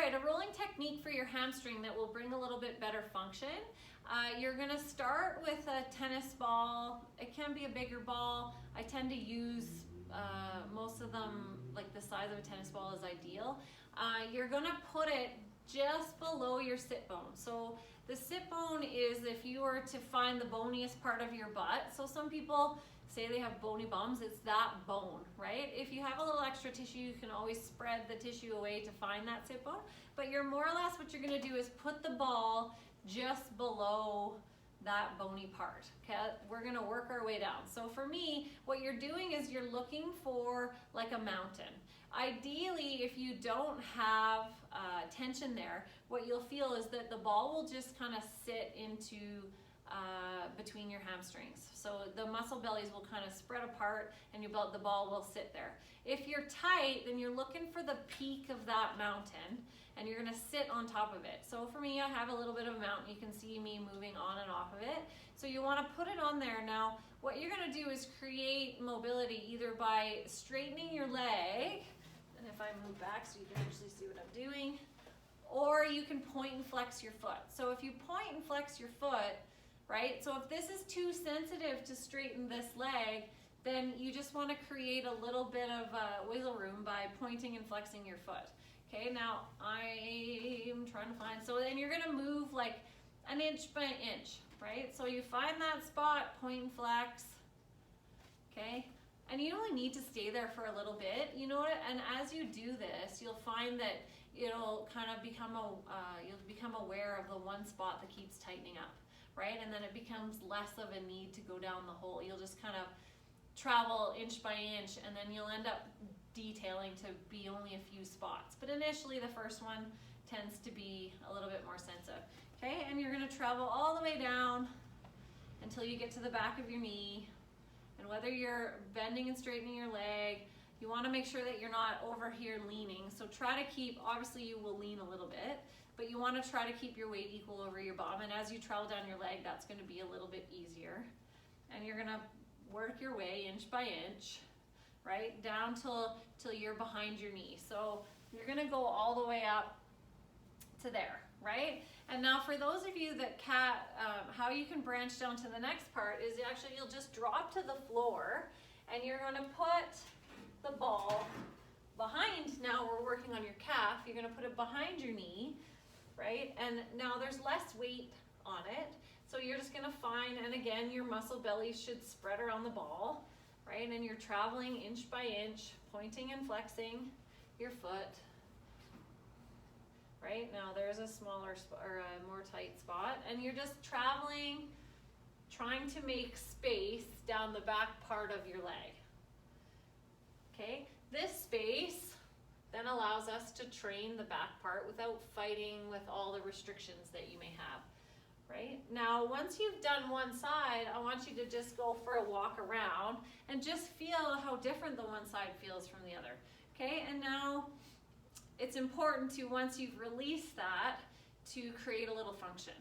right, a rolling technique for your hamstring that will bring a little bit better function. You're gonna start with a tennis ball. It can be a bigger ball. I tend to use most of them, like the size of a tennis ball is ideal. You're gonna put it just below your sit bone. So the sit bone is if you were to find the boniest part of your butt. So some people say they have bony bums, it's that bone, right? If you have a little extra tissue, you can always spread the tissue away to find that sit bone. But you're more or less what you're gonna do is put the ball just below that bony part. Okay, we're gonna work our way down. So for me, what you're doing is you're looking for like a mountain. Ideally, if you don't have tension there, what you'll feel is that the ball will just kind of sit into between your hamstrings. So the muscle bellies will kind of spread apart and the ball will sit there. If you're tight, then you're looking for the peak of that mountain and you're gonna sit on top of it. So for me, I have a little bit of a mountain. You can see me moving on and off of it. So you wanna put it on there. Now, what you're gonna do is create mobility either by straightening your leg, and if I move back so you can actually see what I'm doing, or you can point and flex your foot. So if you point and flex your foot, right? So if this is too sensitive to straighten this leg, then you just want to create a little bit of wiggle room by pointing and flexing your foot. Okay, now I'm trying to find, so then you're gonna move like an inch by an inch, right? So you find that spot, point and flex, okay? And you only need to stay there for a little bit, you know what? And as you do this, you'll find that it'll kind of become you'll become aware of the one spot that keeps tightening up, right? And then it becomes less of a need to go down the hole. You'll just kind of travel inch by inch and then you'll end up detailing to be only a few spots. But initially the first one tends to be a little bit more sensitive. Okay, and you're gonna travel all the way down until you get to the back of your knee. And whether you're bending and straightening your leg, you wanna make sure that you're not over here leaning. So try to keep, obviously you will lean a little bit, but you wanna try to keep your weight equal over your bum. And as you travel down your leg, that's gonna be a little bit easier. And you're gonna work your way inch by inch, right? Down till you're behind your knee. So you're gonna go all the way up to there, right? And now for those of you that how you can branch down to the next part is actually you'll just drop to the floor and you're gonna put the ball behind, now we're working on your calf, you're gonna put it behind your knee, right? And now there's less weight on it. So you're just gonna find, and again, your muscle belly should spread around the ball, right? And you're traveling inch by inch, pointing and flexing your foot, right? Now there's a smaller or a more tight spot, and you're just traveling, trying to make space down the back part of your leg. Okay, this space then allows us to train the back part without fighting with all the restrictions that you may have. Right? Now, once you've done one side, I want you to just go for a walk around and just feel how different the one side feels from the other. Okay, and now it's important to, once you've released that, to create a little function.